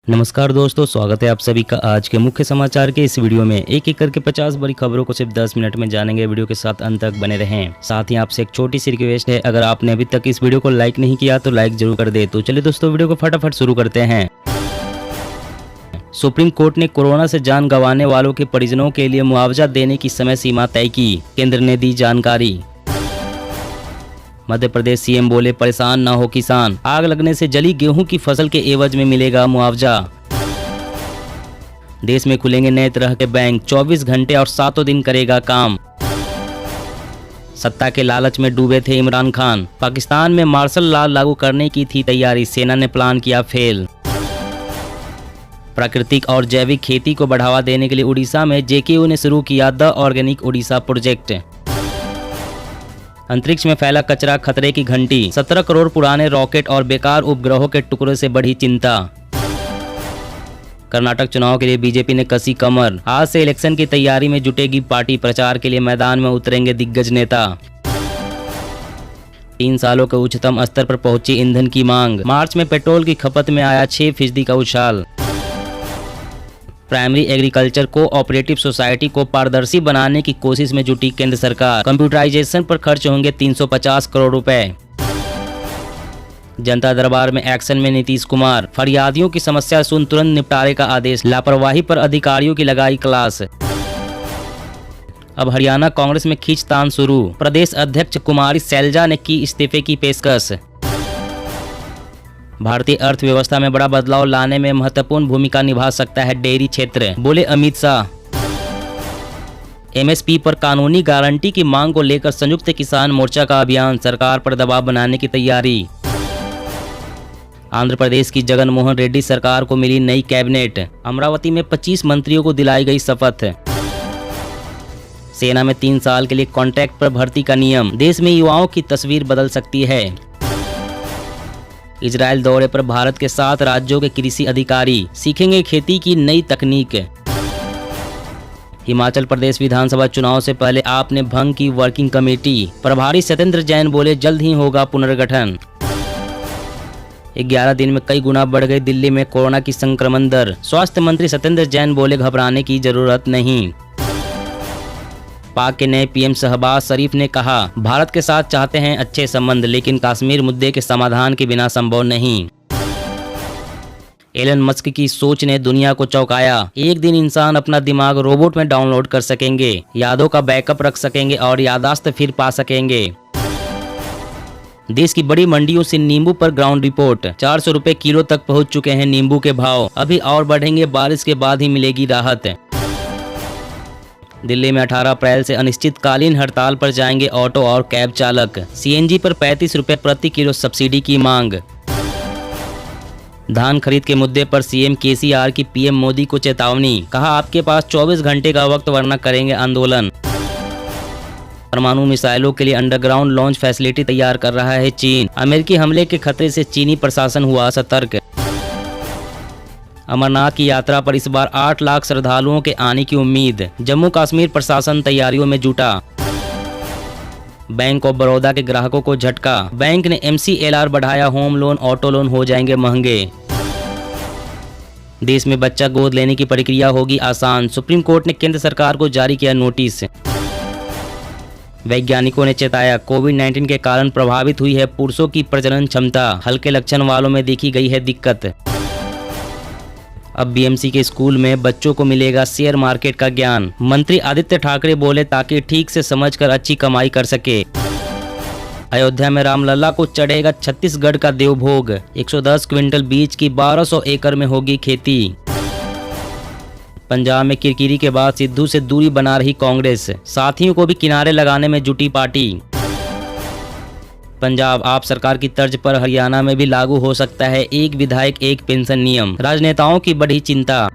नमस्कार दोस्तों, स्वागत है आप सभी का आज के मुख्य समाचार के इस वीडियो में। एक एक करके 50 बड़ी खबरों को सिर्फ 10 मिनट में जानेंगे। वीडियो के साथ अंत तक बने रहें। साथ ही आपसे एक छोटी सी रिक्वेस्ट है, अगर आपने अभी तक इस वीडियो को लाइक नहीं किया तो लाइक जरूर कर दे। तो चलिए दोस्तों, वीडियो को फटाफट शुरू करते हैं। सुप्रीम कोर्ट ने कोरोना से जान गंवाने वालों के परिजनों के लिए मुआवजा देने की समय सीमा तय की, केंद्र ने दी जानकारी। मध्य प्रदेश सीएम बोले, परेशान न हो किसान, आग लगने से जली गेहूं की फसल के एवज में मिलेगा मुआवजा। देश में खुलेंगे नए तरह के बैंक, 24 घंटे और 7 दिन करेगा काम। सत्ता के लालच में डूबे थे इमरान खान, पाकिस्तान में मार्शल लॉ लागू करने की थी तैयारी, सेना ने प्लान किया फेल। प्राकृतिक और जैविक खेती को बढ़ावा देने के लिए उड़ीसा में जेकेयू ने शुरू किया द ऑर्गेनिक उड़ीसा प्रोजेक्ट। अंतरिक्ष में फैला कचरा, खतरे की घंटी, 17 करोड़ पुराने रॉकेट और बेकार उपग्रहों के टुकड़े से बढ़ी चिंता। कर्नाटक चुनाव के लिए बीजेपी ने कसी कमर, आज से इलेक्शन की तैयारी में जुटेगी पार्टी, प्रचार के लिए मैदान में उतरेंगे दिग्गज नेता। 3 सालों के उच्चतम स्तर पर पहुंची ईंधन की मांग, मार्च में पेट्रोल की खपत में आया 6% का उछाल। प्राइमरी एग्रीकल्चर कोऑपरेटिव सोसाइटी को पारदर्शी बनाने की कोशिश में जुटी केंद्र सरकार, कंप्यूटराइजेशन पर खर्च होंगे 350 करोड़ रुपए। जनता दरबार में एक्शन में नीतीश कुमार, फरियादियों की समस्या सुन तुरंत निपटारे का आदेश, लापरवाही पर अधिकारियों की लगाई क्लास। अब हरियाणा कांग्रेस में खींचतान शुरू, प्रदेश अध्यक्ष कुमारी शैलजा ने की इस्तीफे की पेशकश। भारतीय अर्थव्यवस्था में बड़ा बदलाव लाने में महत्वपूर्ण भूमिका निभा सकता है डेयरी क्षेत्र, बोले अमित शाह। एमएसपी पर कानूनी गारंटी की मांग को लेकर संयुक्त किसान मोर्चा का अभियान, सरकार पर दबाव बनाने की तैयारी। आंध्र प्रदेश की जगन मोहन रेड्डी सरकार को मिली नई कैबिनेट, अमरावती में 25 मंत्रियों को दिलाई गई शपथ। सेना में 3 साल के लिए कॉन्ट्रैक्ट पर भर्ती का नियम, देश में युवाओं की तस्वीर बदल सकती है। इजराइल दौरे पर भारत के 7 राज्यों के कृषि अधिकारी, सीखेंगे खेती की नई तकनीक। हिमाचल प्रदेश विधानसभा चुनाव से पहले आपने भंग की वर्किंग कमेटी, प्रभारी सत्येंद्र जैन बोले जल्द ही होगा पुनर्गठन। 11 दिन में कई गुना बढ़ गई दिल्ली में कोरोना की संक्रमण दर, स्वास्थ्य मंत्री सत्येंद्र जैन बोले घबराने की जरूरत नहीं। पाक के नए पीएम शहबाज शरीफ ने कहा, भारत के साथ चाहते हैं अच्छे संबंध, लेकिन कश्मीर मुद्दे के समाधान के बिना संभव नहीं। एलन मस्क की सोच ने दुनिया को चौंकाया, एक दिन इंसान अपना दिमाग रोबोट में डाउनलोड कर सकेंगे, यादों का बैकअप रख सकेंगे और याददाश्त फिर पा सकेंगे। देश की बड़ी मंडियों से नींबू पर ग्राउंड रिपोर्ट, 400 रुपए किलो तक पहुंच चुके हैं नींबू के भाव, अभी और बढ़ेंगे, बारिश के बाद ही मिलेगी राहत। दिल्ली में 18 अप्रैल से अनिश्चितकालीन हड़ताल पर जाएंगे ऑटो और कैब चालक, सीएनजी पर 35 रुपए प्रति किलो सब्सिडी की मांग। धान खरीद के मुद्दे पर सीएम केसीआर की पीएम मोदी को चेतावनी, कहा आपके पास 24 घंटे का वक्त वरना करेंगे आंदोलन। परमाणु मिसाइलों के लिए अंडरग्राउंड लॉन्च फैसिलिटी तैयार कर रहा है चीन, अमेरिकी हमले के खतरे से चीनी प्रशासन हुआ सतर्क। अमरनाथ की यात्रा पर इस बार 8 लाख श्रद्धालुओं के आने की उम्मीद, जम्मू कश्मीर प्रशासन तैयारियों में जुटा। बैंक ऑफ बड़ौदा के ग्राहकों को झटका, बैंक ने MCLR बढ़ाया, होम लोन ऑटो लोन हो जाएंगे महंगे। देश में बच्चा गोद लेने की प्रक्रिया होगी आसान, सुप्रीम कोर्ट ने केंद्र सरकार को जारी किया नोटिस। वैज्ञानिकों ने चेताया, कोविड-19 के कारण प्रभावित हुई है पुरुषों की प्रजनन क्षमता, हल्के लक्षण वालों में देखी गई है दिक्कत। अब बीएमसी के स्कूल में बच्चों को मिलेगा शेयर मार्केट का ज्ञान, मंत्री आदित्य ठाकरे बोले ताकि ठीक से समझकर अच्छी कमाई कर सके। अयोध्या में रामलला को चढ़ेगा छत्तीसगढ़ का देवभोग, 110 क्विंटल बीज की 1200 एकड़ में होगी खेती। पंजाब में किरकिरी के बाद सिद्धू से दूरी बना रही कांग्रेस, साथियों को भी किनारे लगाने में जुटी पार्टी। पंजाब आप सरकार की तर्ज पर हरियाणा में भी लागू हो सकता है एक विधायक एक पेंशन नियम, राजनेताओं की बढ़ी चिंता।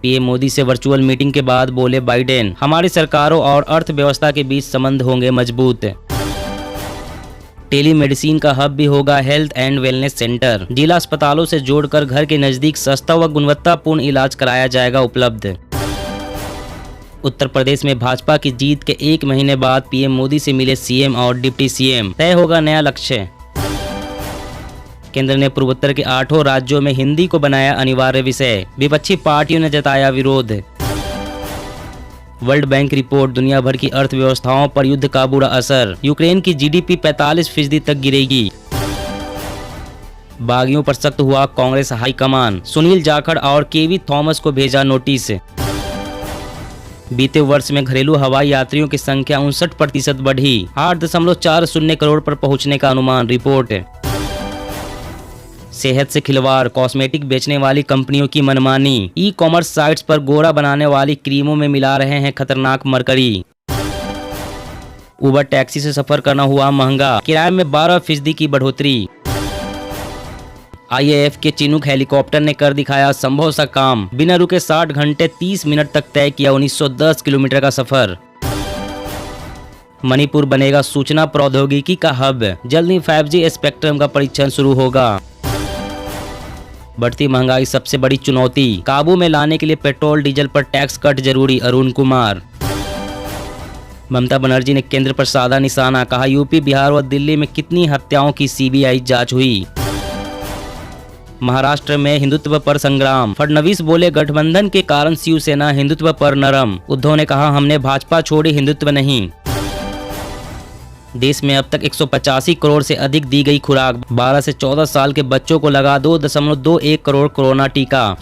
पीएम मोदी से वर्चुअल मीटिंग के बाद बोले बाइडेन, हमारी सरकारों और अर्थव्यवस्था के बीच संबंध होंगे मजबूत। टेलीमेडिसिन का हब भी होगा हेल्थ एंड वेलनेस सेंटर, जिला अस्पतालों से जोड़कर घर के नजदीक सस्ता व गुणवत्तापूर्ण इलाज कराया जाएगा उपलब्ध। उत्तर प्रदेश में भाजपा की जीत के 1 महीने बाद पीएम मोदी से मिले सीएम और डिप्टी सीएम, तय होगा नया लक्ष्य। केंद्र ने पूर्वोत्तर के 8 राज्यों में हिंदी को बनाया अनिवार्य विषय, विपक्षी पार्टियों ने जताया विरोध। वर्ल्ड बैंक रिपोर्ट, दुनिया भर की अर्थव्यवस्थाओं पर युद्ध का बुरा असर, यूक्रेन की जीडीपी 45% तक गिरेगी। बागियों पर सख्त हुआ कांग्रेस हाईकमान, सुनील जाखड़ और केवी थॉमस को भेजा नोटिस। बीते वर्ष में घरेलू हवाई यात्रियों की संख्या 59% बढ़ी, 8.40 करोड़ पर पहुंचने का अनुमान, रिपोर्ट। सेहत से खिलवाड़, कॉस्मेटिक बेचने वाली कंपनियों की मनमानी, ई कॉमर्स साइट्स पर गोरा बनाने वाली क्रीमों में मिला रहे हैं खतरनाक मरकरी। उबर टैक्सी से सफर करना हुआ महंगा, किराए में 12% की बढ़ोतरी। आईएएफ के चिनूक हेलीकॉप्टर ने कर दिखाया संभव सा काम, बिना रुके 60 घंटे 30 मिनट तक तय किया 1910 किलोमीटर का सफर। मणिपुर बनेगा सूचना प्रौद्योगिकी का हब, जल्द ही 5G स्पेक्ट्रम का परीक्षण शुरू होगा। बढ़ती महंगाई सबसे बड़ी चुनौती, काबू में लाने के लिए पेट्रोल डीजल पर टैक्स कट जरूरी, अरुण कुमार। ममता बनर्जी ने केंद्र पर साधा निशाना, कहा यूपी, बिहार व दिल्ली में कितनी हत्याओं की सीबीआई जांच हुई। महाराष्ट्र में हिंदुत्व पर संग्राम, फडणवीस बोले गठबंधन के कारण शिवसेना हिंदुत्व पर नरम, उद्धव ने कहा हमने भाजपा छोड़ी, हिंदुत्व नहीं। देश में अब तक 185 करोड़ से अधिक दी गई खुराक, 12 से 14 साल के बच्चों को लगा 2.21 करोड़ कोरोना टीका।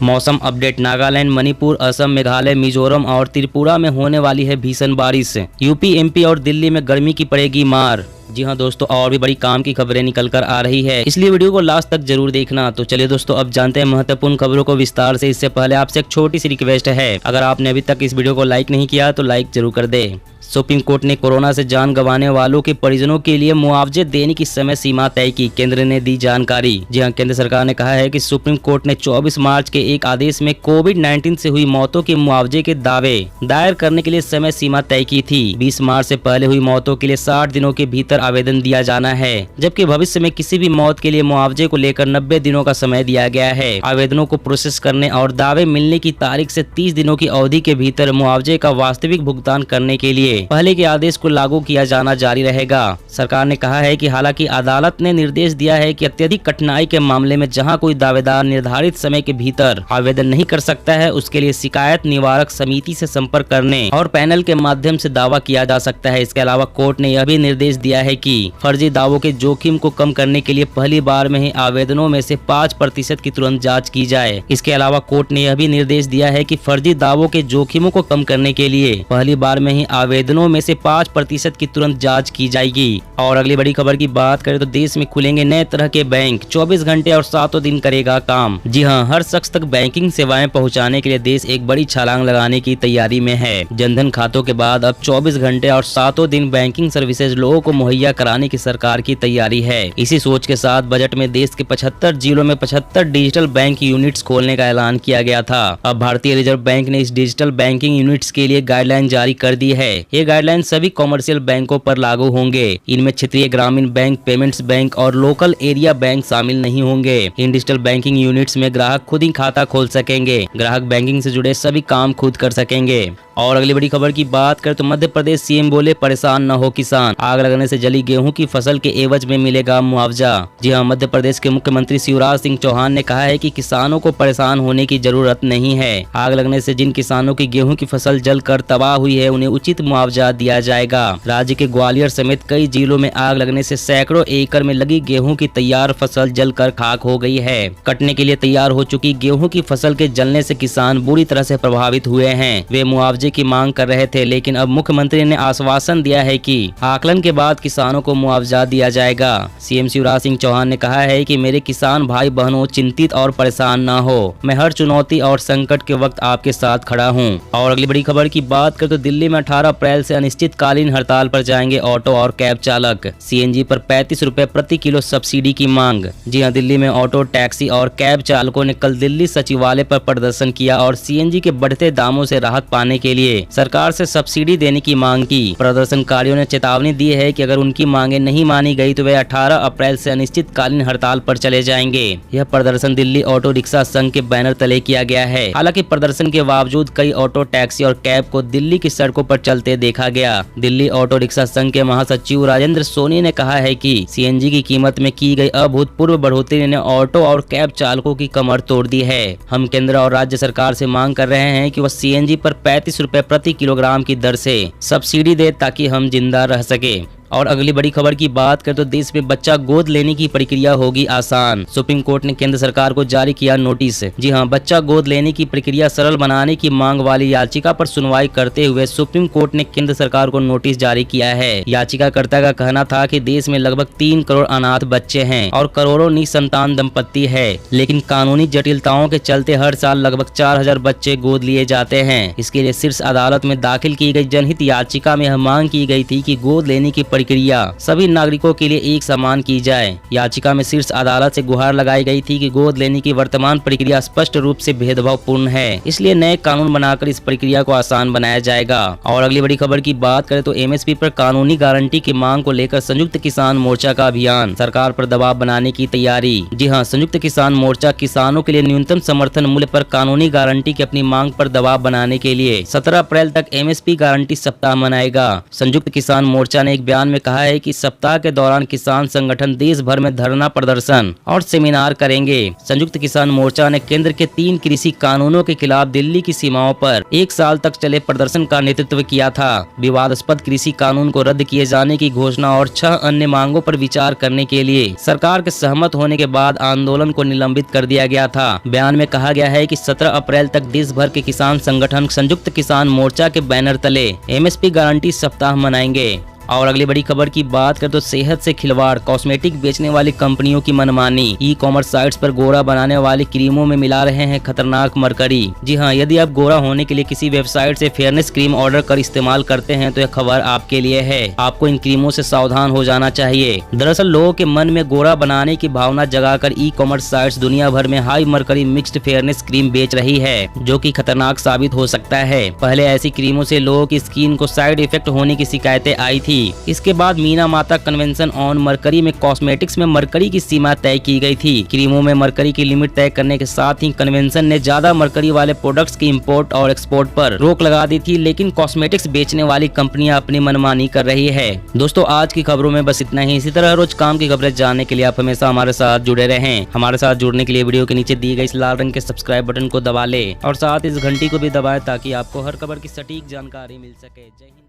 मौसम अपडेट, नागालैंड, मणिपुर, असम, मेघालय, मिजोरम और त्रिपुरा में होने वाली है भीषण बारिश। यूपी, एमपी और दिल्ली में गर्मी की पड़ेगी मार। जी हाँ दोस्तों, और भी बड़ी काम की खबरें निकल कर आ रही है, इसलिए वीडियो को लास्ट तक जरूर देखना। तो चलिए दोस्तों, अब जानते हैं महत्वपूर्ण खबरों को विस्तार से। इससे पहले आपसे एक छोटी सी रिक्वेस्ट है, अगर आपने अभी तक इस वीडियो को लाइक नहीं किया तो लाइक जरूर कर दे। सुप्रीम कोर्ट ने कोरोना से जान गंवाने वालों के परिजनों के लिए मुआवजे देने की समय सीमा तय की, केंद्र ने दी जानकारी। जी हां, केंद्र सरकार ने कहा है कि सुप्रीम कोर्ट ने 24 मार्च के एक आदेश में कोविड-19 से हुई मौतों के मुआवजे के दावे दायर करने के लिए समय सीमा तय की थी। 20 मार्च से पहले हुई मौतों के लिए 60 दिनों के भीतर आवेदन दिया जाना है, जबकि भविष्य में किसी भी मौत के लिए मुआवजे को लेकर 90 दिनों का समय दिया गया है। आवेदनों को प्रोसेस करने और दावे मिलने की तारीख से 30 दिनों की अवधि के भीतर मुआवजे का वास्तविक भुगतान करने के लिए पहले के आदेश को लागू किया जाना जारी रहेगा। सरकार ने कहा है कि हालांकि अदालत ने निर्देश दिया है कि अत्यधिक कठिनाई के मामले में जहां कोई दावेदार निर्धारित समय के भीतर आवेदन नहीं कर सकता है, उसके लिए शिकायत निवारक समिति से संपर्क करने और पैनल के माध्यम से दावा किया जा सकता है। इसके अलावा कोर्ट ने यह भी निर्देश दिया है कि फर्जी दावों के जोखिम को कम करने के लिए पहली बार में ही आवेदनों में से 5% की तुरंत जाँच की जाए। इसके अलावा कोर्ट ने यह भी निर्देश दिया है कि फर्जी दावों के जोखिमों को कम करने के लिए पहली बार में ही आवेदनों में से 5% की तुरंत जांच की जाएगी। और अगली बड़ी खबर की बात करें तो देश में खुलेंगे नए तरह के बैंक, 24 घंटे और 7 दिन करेगा काम। जी हां, हर शख्स तक बैंकिंग सेवाएं पहुंचाने के लिए देश एक बड़ी छलांग लगाने की तैयारी में है। जनधन खातों के बाद अब 24 घंटे और 7 दिन बैंकिंग सर्विसेज लोगों को मुहैया कराने की सरकार की तैयारी है। इसी सोच के साथ बजट में देश के 75 जिलों में 75 डिजिटल बैंक यूनिट्स खोलने का ऐलान किया गया था। अब भारतीय रिजर्व बैंक ने इस डिजिटल बैंकिंग यूनिट्स के लिए गाइडलाइन जारी कर दी है। ये गाइडलाइन सभी कॉमर्शियल बैंकों पर लागू होंगे। इनमें क्षेत्रीय ग्रामीण बैंक, पेमेंट्स बैंक और लोकल एरिया बैंक शामिल नहीं होंगे। इन डिजिटल बैंकिंग यूनिट्स में ग्राहक खुद ही खाता खोल सकेंगे। ग्राहक बैंकिंग से जुड़े सभी काम खुद कर सकेंगे। और अगली बड़ी खबर की बात करें तो मध्य प्रदेश सीएम बोले परेशान न हो किसान, आग लगने से जली गेहूं की फसल के एवज में मिलेगा मुआवजा। जी हां, मध्य प्रदेश के मुख्यमंत्री शिवराज सिंह चौहान ने कहा है कि किसानों को परेशान होने की जरूरत नहीं है। आग लगने से जिन किसानों की गेहूं की फसल जलकर तबाह हुई है, उन्हें उचित मुआवजा दिया जाएगा। राज्य के ग्वालियर समेत कई जिलों में आग लगने से सैकड़ों एकड़ में लगी गेहूं की तैयार फसल जलकर खाक हो गई है। कटने के लिए तैयार हो चुकी गेहूं की फसल के जलने से किसान बुरी तरह से प्रभावित हुए हैं। वे मुआवजे की मांग कर रहे थे, लेकिन अब मुख्यमंत्री ने आश्वासन दिया है कि आकलन के बाद किसानों को मुआवजा दिया जाएगा। सीएम शिवराज सिंह चौहान ने कहा है कि मेरे किसान भाई बहनों, चिंतित और परेशान ना हो, मैं हर चुनौती और संकट के वक्त आपके साथ खड़ा हूं। और अगली बड़ी खबर की बात करें तो दिल्ली में 18 अप्रैल से अनिश्चितकालीन हड़ताल पर जाएंगे ऑटो और कैब चालक। सीएनजी पर 35 रुपए प्रति किलो सब्सिडी की मांग। जी हां, दिल्ली में ऑटो, टैक्सी और कैब चालकों ने कल दिल्ली सचिवालय पर प्रदर्शन किया और सीएनजी के बढ़ते दामों से राहत पाने के लिए सरकार से सब्सिडी देने की मांग की। प्रदर्शनकारियों ने चेतावनी दी है कि अगर उनकी मांगे नहीं मानी गई तो वे 18 अप्रैल से अनिश्चितकालीन हड़ताल पर चले जाएंगे। यह प्रदर्शन दिल्ली ऑटो रिक्शा संघ के बैनर तले किया गया है। हालांकि प्रदर्शन के बावजूद कई ऑटो, टैक्सी और कैब को दिल्ली की सड़कों पर चलते देखा गया। दिल्ली ऑटो रिक्शा संघ के महासचिव राजेंद्र सोनी ने कहा है कि सीएनजी की कीमत में की गई अभूतपूर्व बढ़ोतरी ने ऑटो और कैब चालकों की कमर तोड़ दी है। हम केंद्र और राज्य सरकार से मांग कर रहे हैं कि वह सीएनजी पर 35 रुपए प्रति किलोग्राम की दर से सब्सिडी दे ताकि हम जिंदा रह सके। और अगली बड़ी खबर की बात करें तो देश में बच्चा गोद लेने की प्रक्रिया होगी आसान। सुप्रीम कोर्ट ने केंद्र सरकार को जारी किया नोटिस। जी हां, बच्चा गोद लेने की प्रक्रिया सरल बनाने की मांग वाली याचिका पर सुनवाई करते हुए सुप्रीम कोर्ट ने केंद्र सरकार को नोटिस जारी किया है। याचिकाकर्ता का कहना था कि देश में लगभग 3 करोड़ अनाथ बच्चे हैं और करोड़ों निसंतान दंपत्ति है, लेकिन कानूनी जटिलताओं के चलते हर साल लगभग 4000 बच्चे गोद लिए जाते हैं। इसके लिए शीर्ष अदालत में दाखिल की गई जनहित याचिका में यह मांग की गई थी कि गोद लेने की प्रक्रिया सभी नागरिकों के लिए एक समान की जाए। याचिका में शीर्ष अदालत से गुहार लगाई गई थी कि गोद लेने की वर्तमान प्रक्रिया स्पष्ट रूप से भेदभावपूर्ण है, इसलिए नए कानून बनाकर इस प्रक्रिया को आसान बनाया जाएगा। और अगली बड़ी खबर की बात करें तो एमएसपी पर कानूनी गारंटी की मांग को लेकर संयुक्त किसान मोर्चा का अभियान, सरकार पर दबाव बनाने की तैयारी। जी हाँ, संयुक्त किसान मोर्चा किसानों के लिए न्यूनतम समर्थन मूल्य पर कानूनी गारंटी की अपनी मांग पर दबाव बनाने के लिए 17 अप्रैल तक एमएसपी गारंटी सप्ताह मनाएगा। संयुक्त किसान मोर्चा ने एक बयान में कहा है कि सप्ताह के दौरान किसान संगठन देश भर में धरना प्रदर्शन और सेमिनार करेंगे। संयुक्त किसान मोर्चा ने केंद्र के 3 कृषि कानूनों के खिलाफ दिल्ली की सीमाओं पर 1 साल तक चले प्रदर्शन का नेतृत्व किया था। विवादास्पद कृषि कानून को रद्द किए जाने की घोषणा और 6 अन्य मांगों पर विचार करने के लिए सरकार के सहमत होने के बाद आंदोलन को निलंबित कर दिया गया था। बयान में कहा गया है कि 17 अप्रैल तक देश भर के किसान संगठन संयुक्त किसान मोर्चा के बैनर तले एमएसपी गारंटी सप्ताह मनाएंगे। और अगली बड़ी खबर की बात करें तो सेहत से खिलवाड़, कॉस्मेटिक बेचने वाली कंपनियों की मनमानी। ई कॉमर्स साइट्स पर गोरा बनाने वाली क्रीमों में मिला रहे हैं खतरनाक मरकरी। जी हाँ, यदि आप गोरा होने के लिए किसी वेबसाइट से फेयरनेस क्रीम ऑर्डर कर इस्तेमाल करते हैं तो यह खबर आपके लिए है। आपको इन क्रीमों से सावधान हो जाना चाहिए। दरअसल लोगों के मन में गोरा बनाने की भावना जगाकर ई कॉमर्स साइट्स दुनिया भर में high mercury mixed fairness cream बेच रही है, जो कि खतरनाक साबित हो सकता है। पहले ऐसी क्रीमों से लोगों की स्किन को साइड इफेक्ट होने की शिकायतें आई थी। इसके बाद मीना माता कन्वेंशन ऑन मरकरी में कॉस्मेटिक्स में मरकरी की सीमा तय की गई थी। क्रीमों में मरकरी की लिमिट तय करने के साथ ही कन्वेंशन ने ज्यादा मरकरी वाले प्रोडक्ट्स की इंपोर्ट और एक्सपोर्ट पर रोक लगा दी थी, लेकिन कॉस्मेटिक्स बेचने वाली कंपनियां अपनी मनमानी कर रही है। दोस्तों, आज की खबरों में बस इतना ही। इसी तरह रोज काम की खबरें जानने के लिए आप हमेशा हमारे साथ जुड़े रहें। हमारे साथ जुड़ने के लिए वीडियो के नीचे दी गई इस लाल रंग के सब्सक्राइब बटन को दबा ले और साथ इस घंटी को भी दबाएं ताकि आपको हर खबर की सटीक जानकारी मिल सके। जय हिंद।